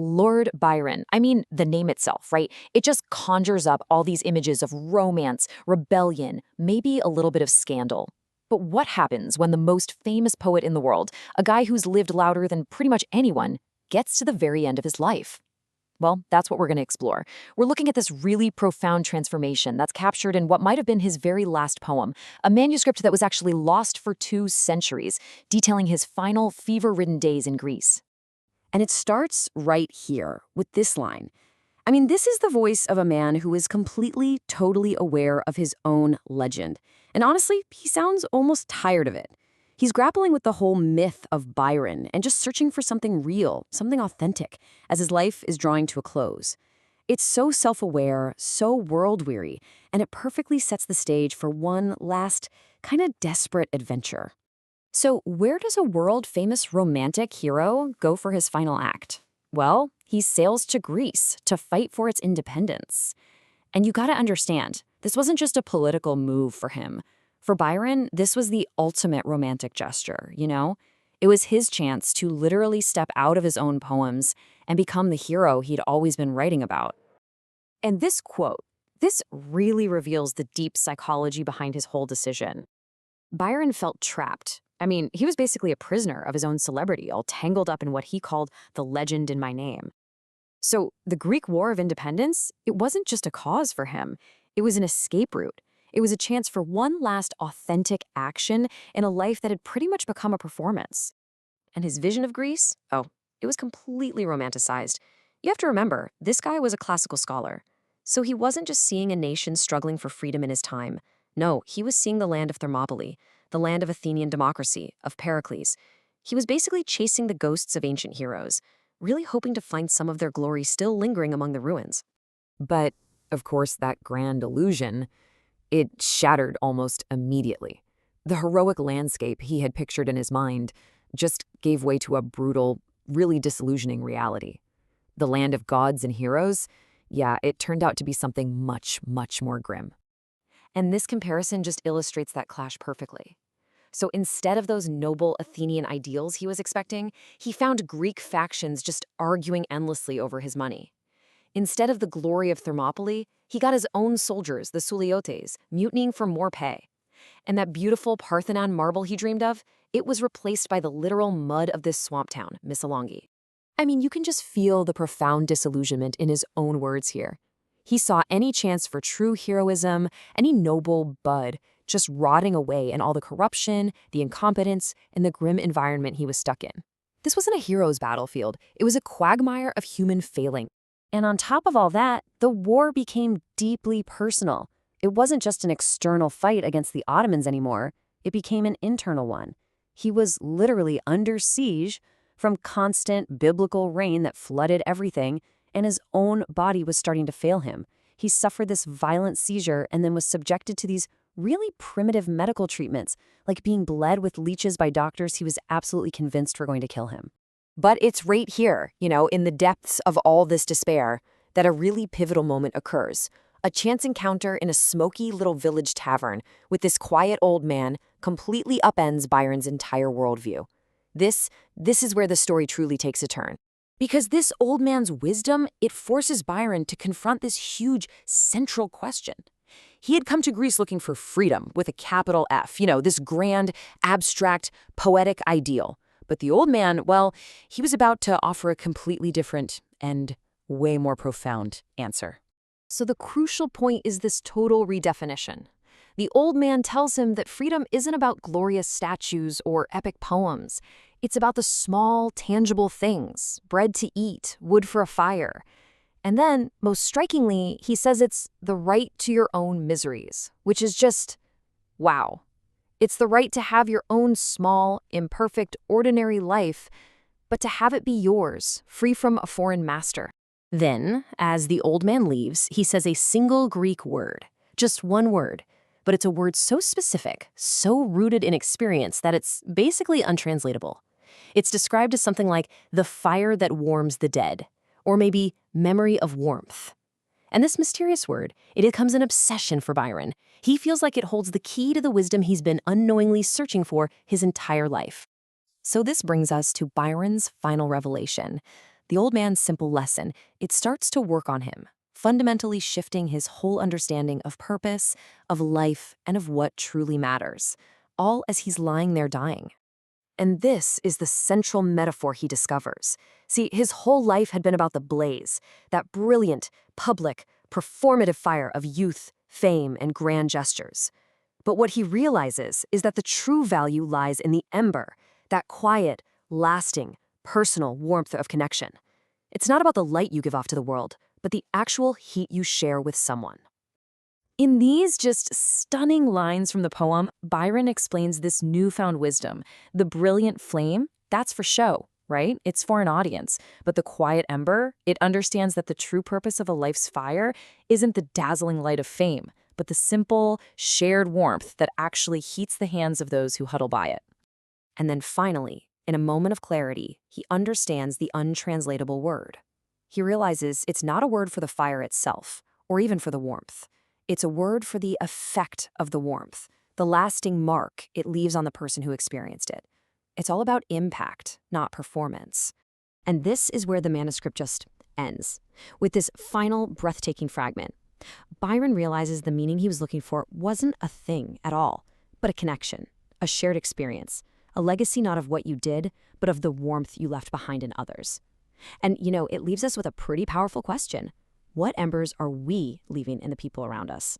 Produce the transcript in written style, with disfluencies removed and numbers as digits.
Lord Byron. I mean, the name itself, right? It just conjures up all these images of romance, rebellion, maybe a little bit of scandal. But what happens when the most famous poet in the world, a guy who's lived louder than pretty much anyone, gets to the very end of his life? Well, that's what we're going to explore. We're looking at this really profound transformation that's captured in what might have been his very last poem, a manuscript that was actually lost for 2 centuries, detailing his final fever-ridden days in Greece. And it starts right here with this line. I mean, this is the voice of a man who is completely, totally aware of his own legend. And honestly, he sounds almost tired of it. He's grappling with the whole myth of Byron and just searching for something real, something authentic, as his life is drawing to a close. It's so self-aware, so world-weary, and it perfectly sets the stage for one last, kind of desperate adventure. So where does a world-famous romantic hero go for his final act? Well, he sails to Greece to fight for its independence. And you gotta understand, this wasn't just a political move for him. For Byron, this was the ultimate romantic gesture, you know? It was his chance to literally step out of his own poems and become the hero he'd always been writing about. And this quote, this really reveals the deep psychology behind his whole decision. Byron felt trapped. I mean, he was basically a prisoner of his own celebrity, all tangled up in what he called the legend in my name. So the Greek War of Independence, it wasn't just a cause for him. It was an escape route. It was a chance for one last authentic action in a life that had pretty much become a performance. And his vision of Greece? Oh, it was completely romanticized. You have to remember, this guy was a classical scholar. So he wasn't just seeing a nation struggling for freedom in his time. No, he was seeing the land of Thermopylae, the land of Athenian democracy, of Pericles. He was basically chasing the ghosts of ancient heroes, really hoping to find some of their glory still lingering among the ruins. But, of course, that grand illusion, it shattered almost immediately. The heroic landscape he had pictured in his mind just gave way to a brutal, really disillusioning reality. The land of gods and heroes, yeah, it turned out to be something much, much more grim. And this comparison just illustrates that clash perfectly. So instead of those noble Athenian ideals he was expecting, he found Greek factions just arguing endlessly over his money. Instead of the glory of Thermopylae, he got his own soldiers, the Suliotes, mutinying for more pay. And that beautiful Parthenon marble he dreamed of, it was replaced by the literal mud of this swamp town, Missolonghi. I mean, you can just feel the profound disillusionment in his own words here. He saw any chance for true heroism, any noble bud, just rotting away in all the corruption, the incompetence, and the grim environment he was stuck in. This wasn't a hero's battlefield. It was a quagmire of human failing. And on top of all that, the war became deeply personal. It wasn't just an external fight against the Ottomans anymore. It became an internal one. He was literally under siege from constant biblical rain that flooded everything, and his own body was starting to fail him. He suffered this violent seizure and then was subjected to these really primitive medical treatments, like being bled with leeches by doctors he was absolutely convinced were going to kill him. But it's right here, in the depths of all this despair, that a really pivotal moment occurs. A chance encounter in a smoky little village tavern with this quiet old man completely upends Byron's entire worldview. This is where the story truly takes a turn. Because this old man's wisdom, it forces Byron to confront this huge central question. He had come to Greece looking for freedom with a capital F, this grand, abstract, poetic ideal. But the old man, well, he was about to offer a completely different and way more profound answer. So the crucial point is this total redefinition. The old man tells him that freedom isn't about glorious statues or epic poems. It's about the small, tangible things, bread to eat, wood for a fire. And then, most strikingly, he says it's the right to your own miseries, which is just, wow. It's the right to have your own small, imperfect, ordinary life, but to have it be yours, free from a foreign master. Then, as the old man leaves, he says a single Greek word, just one word, but it's a word so specific, so rooted in experience that it's basically untranslatable. It's described as something like the fire that warms the dead, or maybe memory of warmth. And this mysterious word, it becomes an obsession for Byron. He feels like it holds the key to the wisdom he's been unknowingly searching for his entire life. So this brings us to Byron's final revelation, the old man's simple lesson, it starts to work on him, fundamentally shifting his whole understanding of purpose, of life, and of what truly matters, all as he's lying there dying. And this is the central metaphor he discovers. See, his whole life had been about the blaze, that brilliant, public, performative fire of youth, fame, and grand gestures. But what he realizes is that the true value lies in the ember, that quiet, lasting, personal warmth of connection. It's not about the light you give off to the world, but the actual heat you share with someone. In these just stunning lines from the poem, Byron explains this newfound wisdom. The brilliant flame, that's for show, right? It's for an audience. But the quiet ember, it understands that the true purpose of a life's fire isn't the dazzling light of fame, but the simple, shared warmth that actually heats the hands of those who huddle by it. And then finally, in a moment of clarity, he understands the untranslatable word. He realizes it's not a word for the fire itself, or even for the warmth. It's a word for the effect of the warmth, the lasting mark it leaves on the person who experienced it. It's all about impact, not performance. And this is where the manuscript just ends, with this final breathtaking fragment. Byron realizes the meaning he was looking for wasn't a thing at all, but a connection, a shared experience, a legacy not of what you did, but of the warmth you left behind in others. And, it leaves us with a pretty powerful question. What embers are we leaving in the people around us?